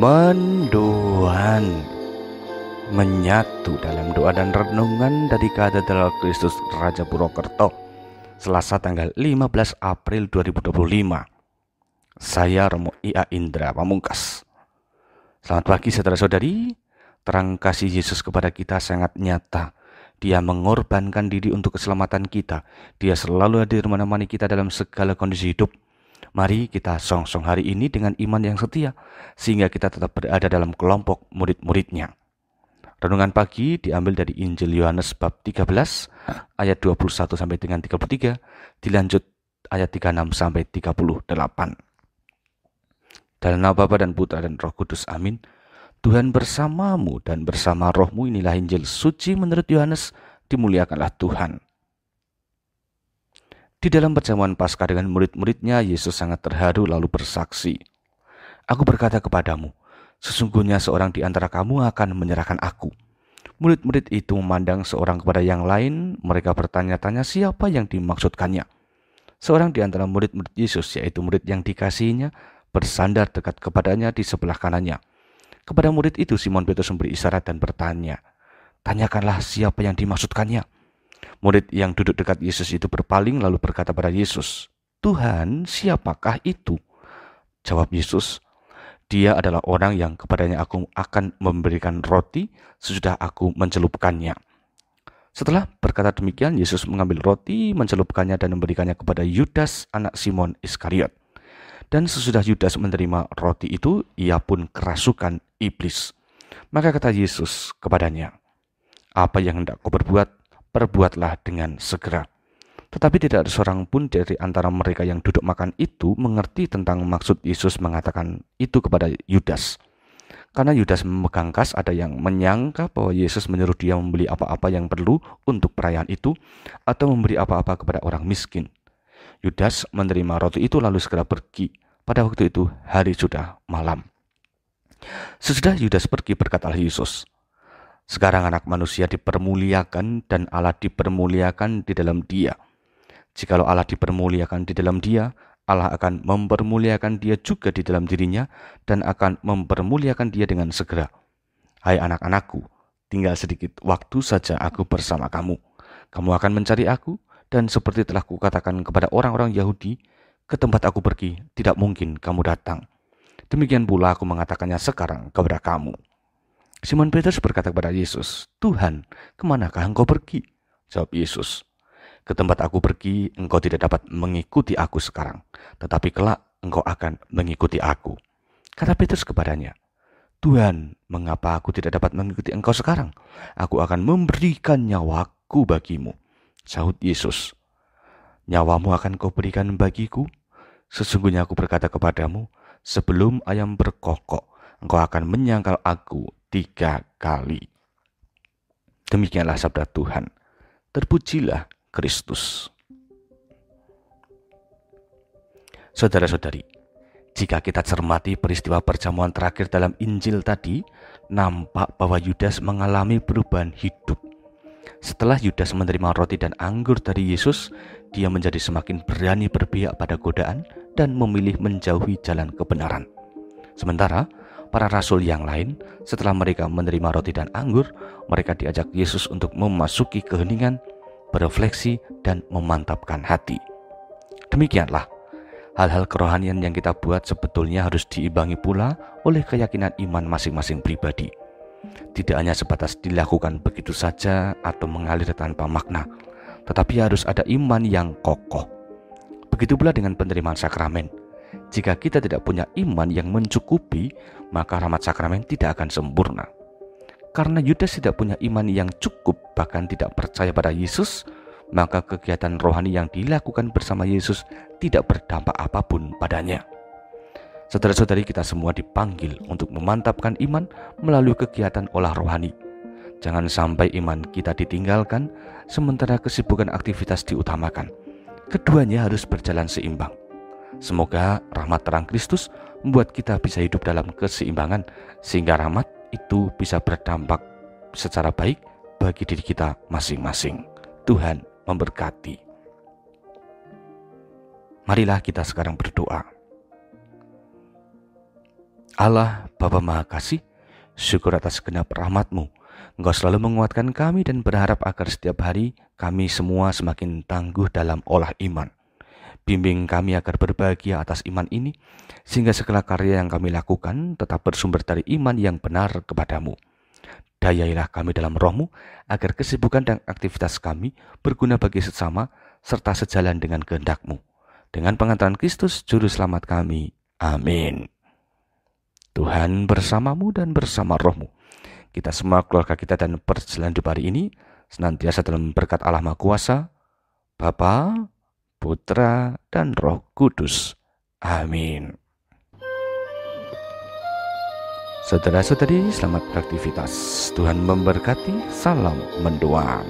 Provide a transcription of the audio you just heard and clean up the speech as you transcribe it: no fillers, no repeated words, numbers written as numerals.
Mendoan menyatu dalam doa dan renungan dari Katedral Kristus Raja Purwokerto, Selasa tanggal 15 April 2025. Saya Romo I.A. Indra Pamungkas. Selamat pagi saudara-saudari. Terang kasih Yesus kepada kita sangat nyata. Dia mengorbankan diri untuk keselamatan kita. Dia selalu hadir menemani kita dalam segala kondisi hidup. Mari kita song-song hari ini dengan iman yang setia, sehingga kita tetap berada dalam kelompok murid-muridnya. Renungan pagi diambil dari Injil Yohanes bab 13 ayat 21 sampai dengan 33, dilanjut ayat 36 sampai 38. Dalam nama Bapa dan Putra dan Roh Kudus, amin. Tuhan bersamamu dan bersama rohmu. Inilah Injil suci menurut Yohanes. Dimuliakanlah Tuhan. Di dalam perjamuan Paskah dengan murid-muridnya, Yesus sangat terharu lalu bersaksi, "Aku berkata kepadamu, sesungguhnya seorang di antara kamu akan menyerahkan aku." Murid-murid itu memandang seorang kepada yang lain. Mereka bertanya-tanya siapa yang dimaksudkannya. Seorang di antara murid-murid Yesus, yaitu murid yang dikasihinya, bersandar dekat kepadanya di sebelah kanannya. Kepada murid itu Simon Petrus memberi isyarat dan bertanya, "Tanyakanlah siapa yang dimaksudkannya." Murid yang duduk dekat Yesus itu berpaling lalu berkata pada Yesus, "Tuhan, siapakah itu?" Jawab Yesus, "Dia adalah orang yang kepadanya aku akan memberikan roti sesudah aku mencelupkannya." Setelah berkata demikian, Yesus mengambil roti, mencelupkannya dan memberikannya kepada Yudas, anak Simon Iskariot. Dan sesudah Yudas menerima roti itu, ia pun kerasukan iblis. Maka kata Yesus kepadanya, "Apa yang hendak kau berbuat, perbuatlah dengan segera." Tetapi tidak ada seorang pun dari antara mereka yang duduk makan itu mengerti tentang maksud Yesus mengatakan itu kepada Yudas. Karena Yudas memegang kas, ada yang menyangka bahwa Yesus menyuruh dia membeli apa-apa yang perlu untuk perayaan itu atau memberi apa-apa kepada orang miskin. Yudas menerima roti itu lalu segera pergi. Pada waktu itu hari sudah malam. Sesudah Yudas pergi, berkatalah Yesus, "Sekarang anak manusia dipermuliakan dan Allah dipermuliakan di dalam dia. Jikalau Allah dipermuliakan di dalam dia, Allah akan mempermuliakan dia juga di dalam dirinya dan akan mempermuliakan dia dengan segera. Hai anak-anakku, tinggal sedikit waktu saja aku bersama kamu. Kamu akan mencari aku, dan seperti telah kukatakan kepada orang-orang Yahudi, ke tempat aku pergi tidak mungkin kamu datang. Demikian pula aku mengatakannya sekarang kepada kamu." Simon Petrus berkata kepada Yesus, "Tuhan, kemanakah engkau pergi?" Jawab Yesus, "Ke tempat aku pergi engkau tidak dapat mengikuti aku sekarang, tetapi kelak engkau akan mengikuti aku." Kata Petrus kepadanya, "Tuhan, mengapa aku tidak dapat mengikuti engkau sekarang? Aku akan memberikan nyawaku bagimu." Sahut Yesus, "Nyawamu akan kau berikan bagiku? Sesungguhnya aku berkata kepadamu, sebelum ayam berkokok, engkau akan menyangkal aku 3 kali." Demikianlah sabda Tuhan. Terpujilah Kristus. Saudara-saudari, jika kita cermati peristiwa perjamuan terakhir dalam Injil tadi, nampak bahwa Yudas mengalami perubahan hidup. Setelah Yudas menerima roti dan anggur dari Yesus, dia menjadi semakin berani berpihak pada godaan dan memilih menjauhi jalan kebenaran. Sementara para rasul yang lain, setelah mereka menerima roti dan anggur, mereka diajak Yesus untuk memasuki keheningan, berefleksi, dan memantapkan hati. Demikianlah, hal-hal kerohanian yang kita buat sebetulnya harus diimbangi pula oleh keyakinan iman masing-masing pribadi. Tidak hanya sebatas dilakukan begitu saja atau mengalir tanpa makna, tetapi harus ada iman yang kokoh. Begitu pula dengan penerimaan sakramen. Jika kita tidak punya iman yang mencukupi, maka rahmat sakramen tidak akan sempurna. Karena Yudas tidak punya iman yang cukup, bahkan tidak percaya pada Yesus, maka kegiatan rohani yang dilakukan bersama Yesus tidak berdampak apapun padanya. Saudara-saudari, kita semua dipanggil untuk memantapkan iman melalui kegiatan olah rohani. Jangan sampai iman kita ditinggalkan sementara kesibukan aktivitas diutamakan. Keduanya harus berjalan seimbang. Semoga rahmat terang Kristus membuat kita bisa hidup dalam keseimbangan, sehingga rahmat itu bisa berdampak secara baik bagi diri kita masing-masing. Tuhan memberkati. Marilah kita sekarang berdoa. Allah Bapa Maha Kasih, syukur atas segenap rahmat-Mu. Engkau selalu menguatkan kami dan berharap agar setiap hari kami semua semakin tangguh dalam olah iman. Bimbing kami agar berbahagia atas iman ini, sehingga segala karya yang kami lakukan tetap bersumber dari iman yang benar kepadamu. Dayailah kami dalam roh-Mu, agar kesibukan dan aktivitas kami berguna bagi sesama, serta sejalan dengan kehendak-Mu. Dengan pengantaran Kristus, Juru Selamat kami. Amin. Tuhan bersamamu dan bersama roh-Mu. Kita semua, keluarga kita dan perjalanan hidup hari ini, senantiasa dalam berkat Allah Maha Kuasa, Bapa, Putra, dan Roh Kudus. Amin. Saudara-saudari, selamat beraktivitas. Tuhan memberkati. Salam mendoa.